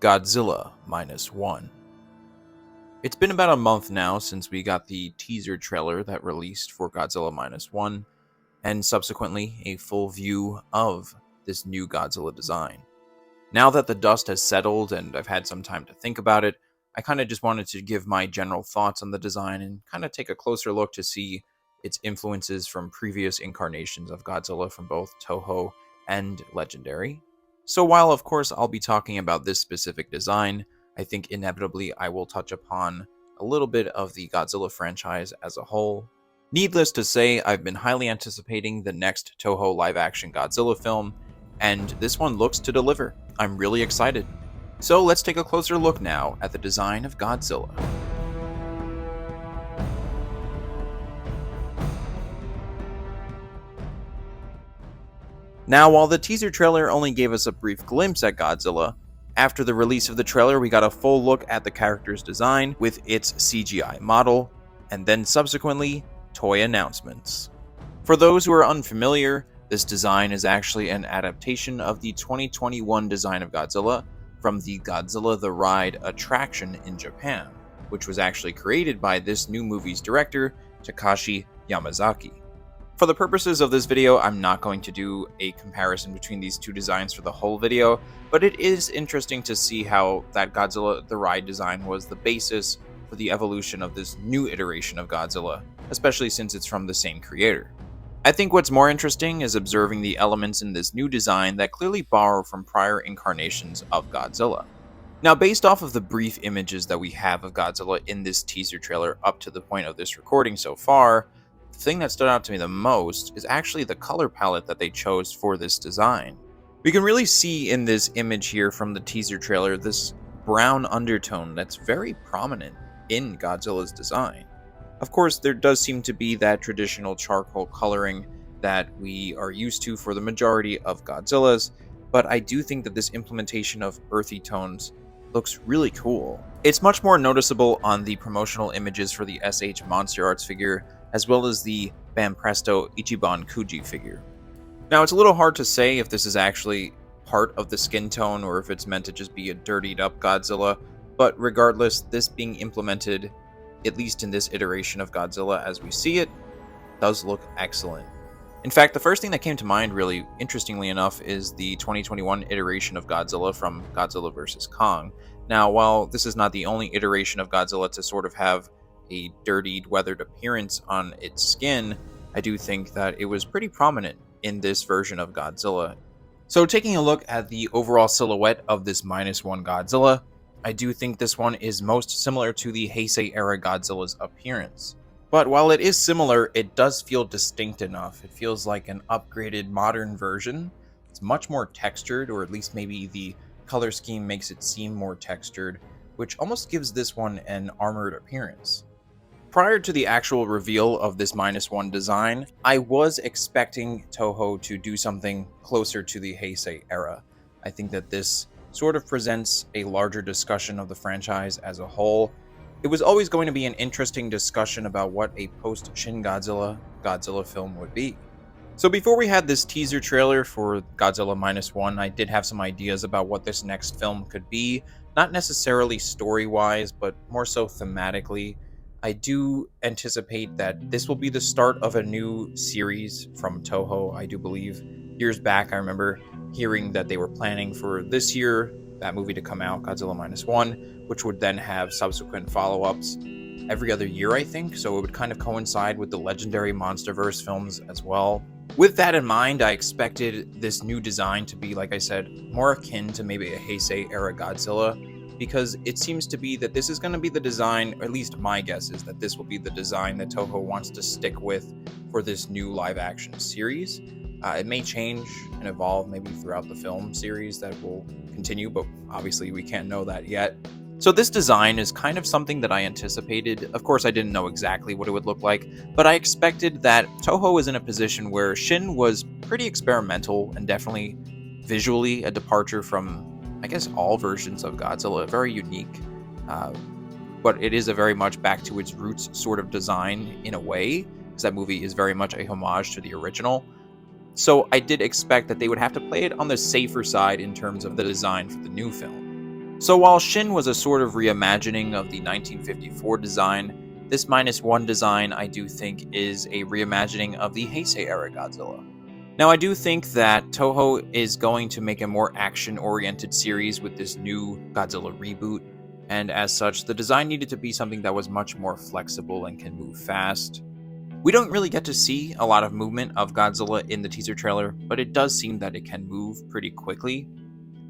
Godzilla Minus One. It's been about a month now since we got the teaser trailer that released for Godzilla Minus One, and subsequently a full view of this new Godzilla design. Now that the dust has settled and I've had some time to think about it, I kind of just wanted to give my general thoughts on the design and kind of take a closer look to see its influences from previous incarnations of Godzilla from both Toho and Legendary. So while of course I'll be talking about this specific design, I think inevitably I will touch upon a little bit of the Godzilla franchise as a whole. Needless to say, I've been highly anticipating the next Toho live-action Godzilla film, and this one looks to deliver. I'm really excited. So let's take a closer look now at the design of Godzilla. Now, while the teaser trailer only gave us a brief glimpse at Godzilla, after the release of the trailer we got a full look at the character's design with its CGI model, and then subsequently, toy announcements. For those who are unfamiliar, this design is actually an adaptation of the 2021 design of Godzilla from the Godzilla the Ride attraction in Japan, which was actually created by this new movie's director, Takashi Yamazaki. For the purposes of this video, I'm not going to do a comparison between these two designs for the whole video, but it is interesting to see how that Godzilla the Ride design was the basis for the evolution of this new iteration of Godzilla, especially since it's from the same creator. I think what's more interesting is observing the elements in this new design that clearly borrow from prior incarnations of Godzilla. Now, based off of the brief images that we have of Godzilla in this teaser trailer up to the point of this recording so far, the thing that stood out to me the most is actually the color palette that they chose for this design. We can really see in this image here from the teaser trailer this brown undertone that's very prominent in Godzilla's design. Of course, there does seem to be that traditional charcoal coloring that we are used to for the majority of Godzilla's, but I do think that this implementation of earthy tones looks really cool. It's much more noticeable on the promotional images for the SH Monster Arts figure, as well as the Banpresto Ichiban Kuji figure. Now, it's a little hard to say if this is actually part of the skin tone or if it's meant to just be a dirtied up Godzilla, but regardless, this being implemented, at least in this iteration of Godzilla as we see it, does look excellent. In fact, the first thing that came to mind, really interestingly enough, is the 2021 iteration of Godzilla from Godzilla vs. Kong. Now, while this is not the only iteration of Godzilla to sort of have a dirtied, weathered appearance on its skin, I do think that it was pretty prominent in this version of Godzilla. So taking a look at the overall silhouette of this Minus One Godzilla, I do think this one is most similar to the Heisei era Godzilla's appearance. But while it is similar, it does feel distinct enough. It feels like an upgraded modern version. It's much more textured, or at least maybe the color scheme makes it seem more textured, which almost gives this one an armored appearance. Prior to the actual reveal of this Minus One design, I was expecting Toho to do something closer to the Heisei era. I think that this sort of presents a larger discussion of the franchise as a whole. It was always going to be an interesting discussion about what a post-Shin Godzilla film would be. So before we had this teaser trailer for Godzilla Minus One, I did have some ideas about what this next film could be, not necessarily story-wise, but more so thematically. I do anticipate that this will be the start of a new series from Toho, I do believe. Years back, I remember hearing that they were planning for this year, that movie to come out, Godzilla Minus One, which would then have subsequent follow-ups every other year, I think, so it would kind of coincide with the legendary MonsterVerse films as well. With that in mind, I expected this new design to be, like I said, more akin to maybe a Heisei-era Godzilla, because it seems to be that this is going to be the design, or at least my guess is that this will be the design that Toho wants to stick with for this new live-action series. It may change and evolve maybe throughout the film series that will continue, but obviously we can't know that yet. So this design is kind of something that I anticipated. Of course, I didn't know exactly what it would look like, but I expected that Toho is in a position where Shin was pretty experimental and definitely visually a departure from, I guess, all versions of Godzilla, very unique. But it is a very much back to its roots sort of design in a way, because that movie is very much a homage to the original. So I did expect that they would have to play it on the safer side in terms of the design for the new film. So while Shin was a sort of reimagining of the 1954 design, this -1 design I do think is a reimagining of the Heisei era Godzilla. Now, I do think that Toho is going to make a more action-oriented series with this new Godzilla reboot, and as such, the design needed to be something that was much more flexible and can move fast. We don't really get to see a lot of movement of Godzilla in the teaser trailer, but it does seem that it can move pretty quickly,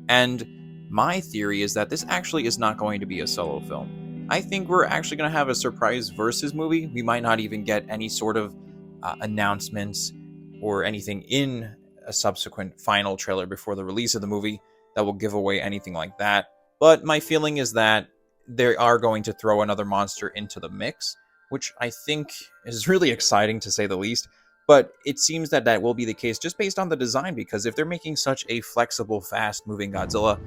and my theory is that this actually is not going to be a solo film. I think we're actually going to have a surprise versus movie. We might not even get any sort of announcements or anything in a subsequent final trailer before the release of the movie that will give away anything like that. But my feeling is that they are going to throw another monster into the mix, which I think is really exciting to say the least. But it seems that that will be the case just based on the design, because if they're making such a flexible, fast-moving Godzilla,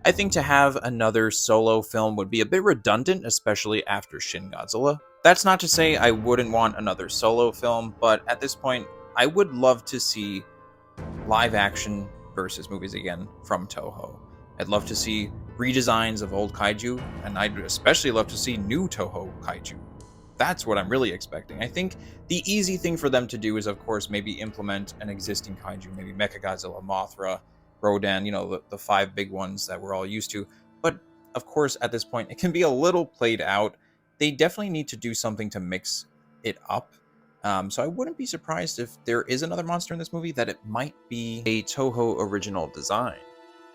I think to have another solo film would be a bit redundant, especially after Shin Godzilla. That's not to say I wouldn't want another solo film, but at this point, I would love to see live action versus movies again from Toho. I'd love to see redesigns of old kaiju, and I'd especially love to see new Toho kaiju. That's what I'm really expecting. I think the easy thing for them to do is, of course, maybe implement an existing kaiju, maybe Mechagodzilla, Mothra, Rodan, the five big ones that we're all used to. But, of course, at this point, it can be a little played out. They definitely need to do something to mix it up. So I wouldn't be surprised if there is another monster in this movie that it might be a Toho original design.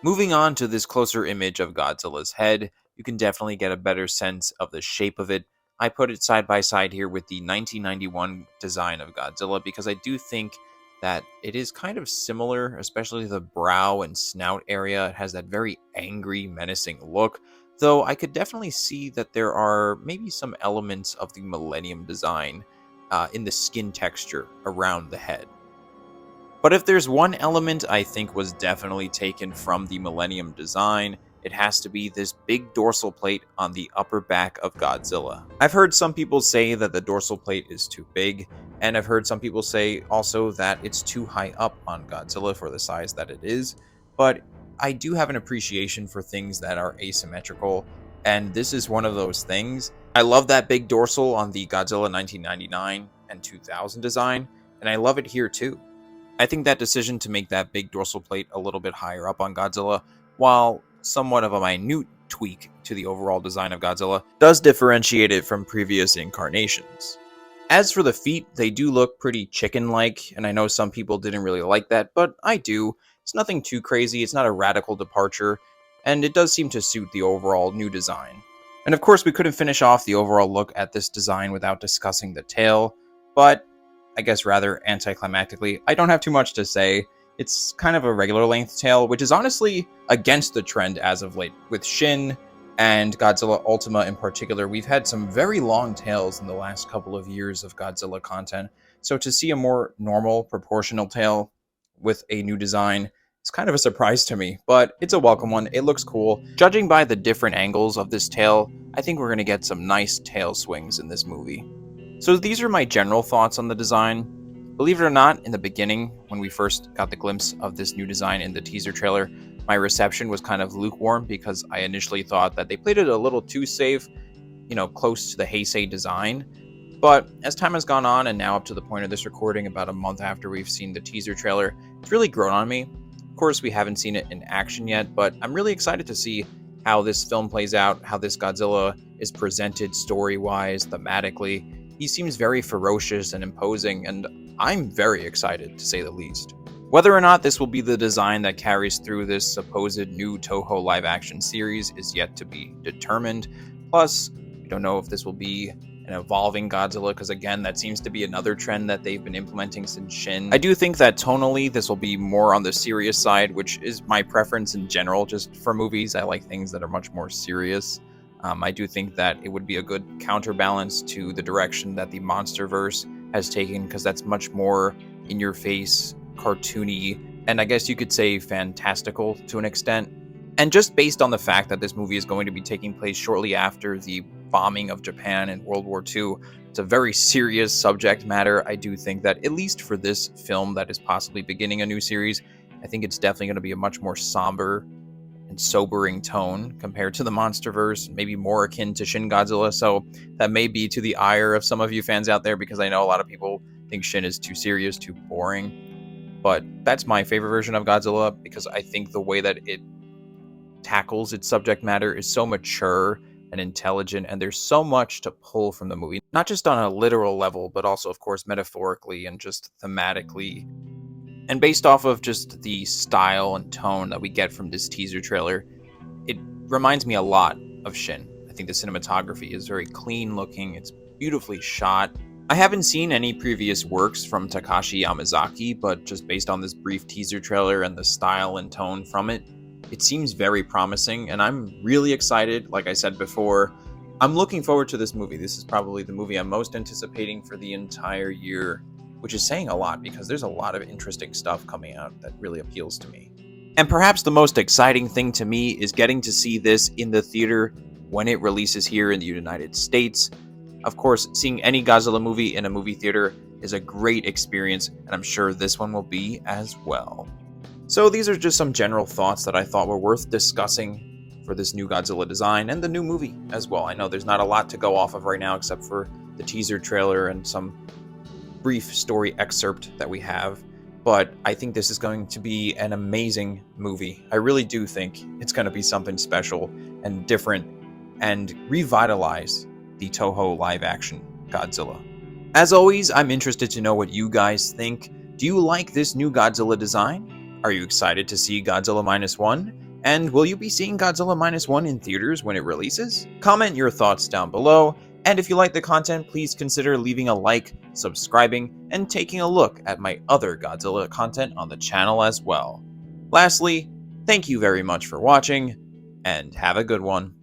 Moving on to this closer image of Godzilla's head, you can definitely get a better sense of the shape of it. I put it side by side here with the 1991 design of Godzilla because I do think that it is kind of similar, especially the brow and snout area. It has that very angry, menacing look, though I could definitely see that there are maybe some elements of the Millennium design in the skin texture around the head. But if there's one element I think was definitely taken from the Millennium design, it has to be this big dorsal plate on the upper back of Godzilla. I've heard some people say that the dorsal plate is too big, and I've heard some people say also that it's too high up on Godzilla for the size that it is, but I do have an appreciation for things that are asymmetrical, and this is one of those things. I love that big dorsal on the Godzilla 1999 and 2000 design, and I love it here too. I think that decision to make that big dorsal plate a little bit higher up on Godzilla, while somewhat of a minute tweak to the overall design of Godzilla, does differentiate it from previous incarnations. As for the feet, they do look pretty chicken-like, and I know some people didn't really like that, but I do. It's nothing too crazy, it's not a radical departure, and it does seem to suit the overall new design. And of course, we couldn't finish off the overall look at this design without discussing the tail, but I guess rather anticlimactically, I don't have too much to say. It's kind of a regular length tail, which is honestly against the trend as of late. With Shin and Godzilla Ultima in particular, we've had some very long tails in the last couple of years of Godzilla content. So to see a more normal, proportional tail with a new design is kind of a surprise to me, but it's a welcome one. It looks cool. Judging by the different angles of this tail, I think we're going to get some nice tail swings in this movie. So these are my general thoughts on the design. Believe it or not, in the beginning, when we first got the glimpse of this new design in the teaser trailer, my reception was kind of lukewarm because I initially thought that they played it a little too safe, close to the Heisei design. But as time has gone on, and now up to the point of this recording, about a month after we've seen the teaser trailer, it's really grown on me. Of course, we haven't seen it in action yet, but I'm really excited to see how this film plays out, how this Godzilla is presented story-wise, thematically. He seems very ferocious and imposing, and I'm very excited, to say the least. Whether or not this will be the design that carries through this supposed new Toho live-action series is yet to be determined. Plus, we don't know if this will be an evolving Godzilla, because again, that seems to be another trend that they've been implementing since Shin. I do think that tonally, this will be more on the serious side, which is my preference in general. Just for movies, I like things that are much more serious. I do think that it would be a good counterbalance to the direction that the MonsterVerse has taken, because that's much more in-your-face, cartoony, and I guess you could say fantastical to an extent. And just based on the fact that this movie is going to be taking place shortly after the bombing of Japan in World War II, it's a very serious subject matter. I do think that, at least for this film that is possibly beginning a new series, I think it's definitely going to be a much more somber and sobering tone compared to the MonsterVerse, maybe more akin to Shin Godzilla. So that may be to the ire of some of you fans out there, because I know a lot of people think Shin is too serious, too boring. But that's my favorite version of Godzilla, because I think the way that it tackles its subject matter is so mature and intelligent, and there's so much to pull from the movie, not just on a literal level, but also, of course, metaphorically and just thematically. And based off of just the style and tone that we get from this teaser trailer, it reminds me a lot of Shin. I think the cinematography is very clean looking, it's beautifully shot. I haven't seen any previous works from Takashi Yamazaki, but just based on this brief teaser trailer and the style and tone from it, it seems very promising, and I'm really excited. Like I said before, I'm looking forward to this movie. This is probably the movie I'm most anticipating for the entire year, which is saying a lot because there's a lot of interesting stuff coming out that really appeals to me. And perhaps the most exciting thing to me is getting to see this in the theater when it releases here in the United States. Of course, seeing any Godzilla movie in a movie theater is a great experience, and I'm sure this one will be as well. So these are just some general thoughts that I thought were worth discussing for this new Godzilla design and the new movie as well. I know there's not a lot to go off of right now except for the teaser trailer and some brief story excerpt that we have, but I think this is going to be an amazing movie. I really do think it's going to be something special and different and revitalize the Toho live-action Godzilla. As always, I'm interested to know what you guys think. Do you like this new Godzilla design? Are you excited to see Godzilla Minus One? And will you be seeing Godzilla Minus One in theaters when it releases? Comment your thoughts down below, and if you like the content, please consider leaving a like, subscribing, and taking a look at my other Godzilla content on the channel as well. Lastly, thank you very much for watching, and have a good one.